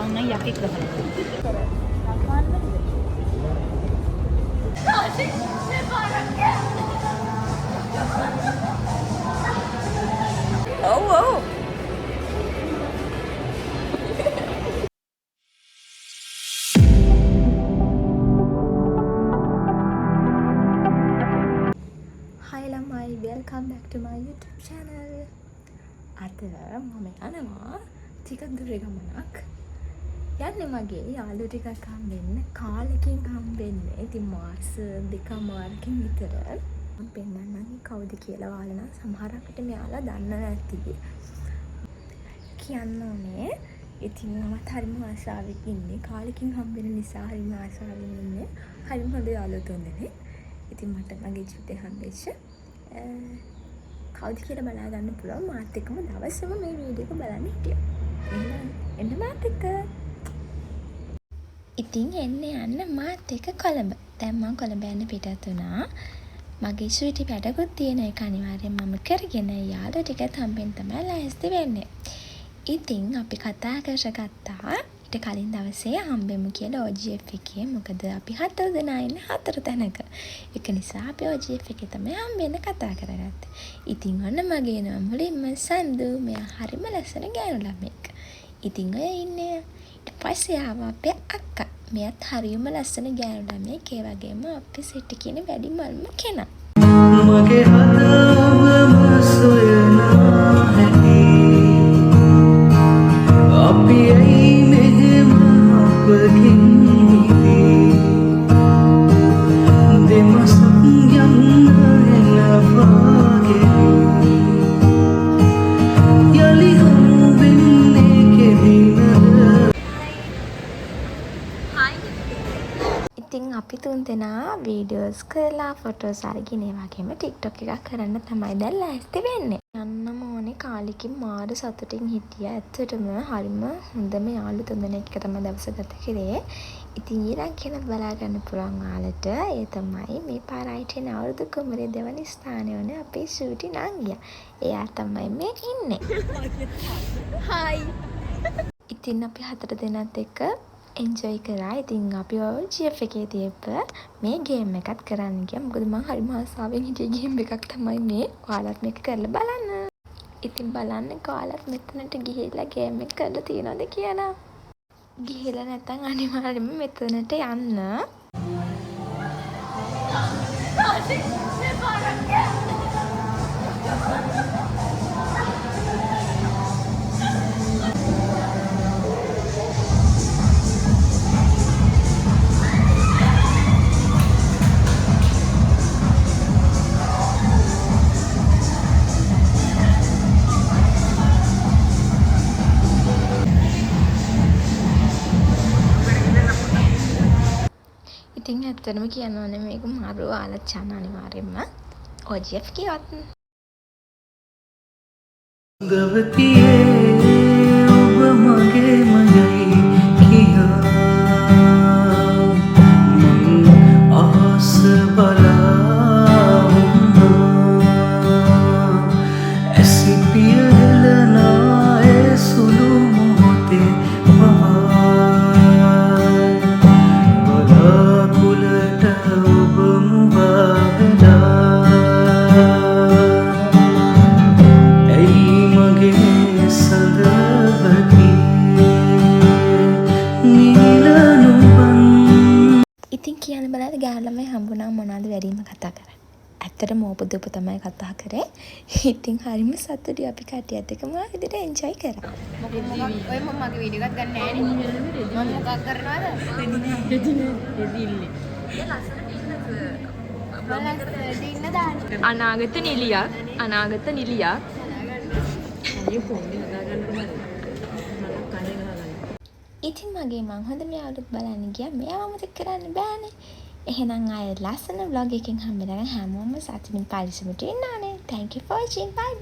මං නම් යකෙක් ගහලා. ඔව් ඔව්. Hi lamai, welcome back to my YouTube channel. අද මම යනවා ටිකක් දුර ගමනක්. යන්නේ මගේ යාළුවෝ ටිකක් හම්බෙන්න. කාලෙකින් හම්බෙන්නේ. ඉතින් මාස දෙකමාරකින් විතර. මම පෙන්නන්නම් කවුද කියලා ඔයාලා නම් සමහරකට මෙයාලා දන්න නැති. කියන්න ඕනේ. ඉතින් මමත් හරිම ආසාවෙන් ඉන්නේ. කාලෙකින් හම්බෙන නිසා හරිම ආසාවෙන් ඉන්නේ. හරිම හොඳ යාළුවෝ තුන්දෙනෙක්. ඉතින් මට මගේ ජීවිතේ හම්බෙච්ච කවුද කියලා බලා ගන්න පුළුවන්. මාත් එක්කම දවසම මේ වීඩියෝ එක බලන්න හිටියා. එහෙනම් එන්න මාත් එක්ක. ඉතින් යන්න මාත් එක්ක කොළඹ. දැන් මම කොළඹ යන්න පිටත් වුණා. මගේ ෂූටි වැඩකුත් තියෙන එක අනිවාර්යෙන් මම කරගෙන යාළුවෝ ටිකත් හම්බෙන්න තමයි ලෑස්ති වෙන්නේ. ඉතින් අපි කතා කරගත්තා ඊට කලින් දවසේ හම්බෙමු කියලා OGF එකේ. මොකද අපි 4 දෙනා ඉන්නේ 4 තැනක. ඒක නිසා අපි OGF එකේ තමයි හම්බෙන්න කතා කරගත්තේ. ඉතින් ඔන්න මගේ නම මුලින්ම සන්දු. මෙයා හරිම ලස්සන ගෑනු ළමෙක්. ඉතින් ඔය ඉන්නේ. ඊට පස්සේ ආවා අපේ අක්කා. මෙයාත් හරිම ලස්සන ගෑනු ළමෙක්. ඒ වගේම අපේ සෙට් එකේ ඉන්න වැඩිමල්ම කෙනා. මගේ හද ඔබම සොයනා හැටි අපි ඇයි මෙහෙම අපකින් හිතේ දෙමසක් යන්න එනවාගේ යලි හම්බෙන්නේ කෙදිනද. ඉතින් අපි තුන් දෙනා වීඩියෝස් කරලා ෆොටෝස් අරගෙන ඒ වගේම TikTok එකක් කරන්න තමයි දැන් ලෑස්ති වෙන්නේ. යන්නම ඕනේ කාලෙකින් මාර සතුටින් හිටියා. ඇත්තටම හරිම හොඳම යාළු තුන්දෙනෙක් එක තමයි දවස ගත කරේ. ඉතින් ඊළඟ කෙනෙක් බලා ගන්න පුළුවන් ඔයාලට. ඒ තමයි මේ පාරයිට එන අවුරුදු කුමරේ දෙවනි ස්ථානයේ වුණේ අපේ ෂූටි නංගියා. එයා තමයි මේ ඉන්නේ. හායි. ඉතින් අපි 4 දෙනාත් එක්ක එන්ජොයි කරා. ඉතින් අපි OGF එකේ තියප මේ ගේම් එකත් කරන්න ගියා. මොකද මම හරිම ආසාවෙන් හිටිය ගේම් එකක් තමයි මේ. ඔයාලත් මේක කරලා බලන්න. ඉතින් බලන්න ඔයාලත් මෙතනට ගිහිල්ලා ගේම් එක කරලා තියනවද කියලා. ගිහිල්ලා නැත්නම් අනිවාර්යයෙන්ම මෙතනට යන්න. ඉතින් ඇත්තටම කියනවනේ මේක මාරු ආලච්චාන අනිවාර්යෙන්ම OGF කියවත්. ගවතියේ ඔබ මගේ මයයි කියා මං ආස බලා වුණා ඇසිපිය හෙලනා ඒ සුළු මොහොතේ බලාකුලට ඔබ මුවාවෙලා ඇයි මගේ සඳවකි නිලනුබන්. ඉතින් කියන්න බලන්න ගෑල්ලමයි හම්බුණා මොනවද වැඩිම කතා කරන්නේ. ඇත්තටම ඕපදූප තමයි කතා කරේ. ඉතින් හරිම සතුටුයි අපි කට්ටියත් එක්ක මම විදිහට එන්ජොයි කරා. ඔය මම මගේ වීඩියෝ එකක් ගන්න නෑනේ. මම මොකක් කරනවද? අනාගත නිලියක් ඉතින් මගේ මං හොඳම යාළුවෙක් බලන්න ගියා. මෙයාව අමතක කරන්න බෑනේ. එහෙනම් ආයෙ ලස්සන vlog එකකින් හම්බෙලා හැමෝම සතුටින් පරිස්සමට ඉන්න ඕනේ. Thank you for watching. Bye bye.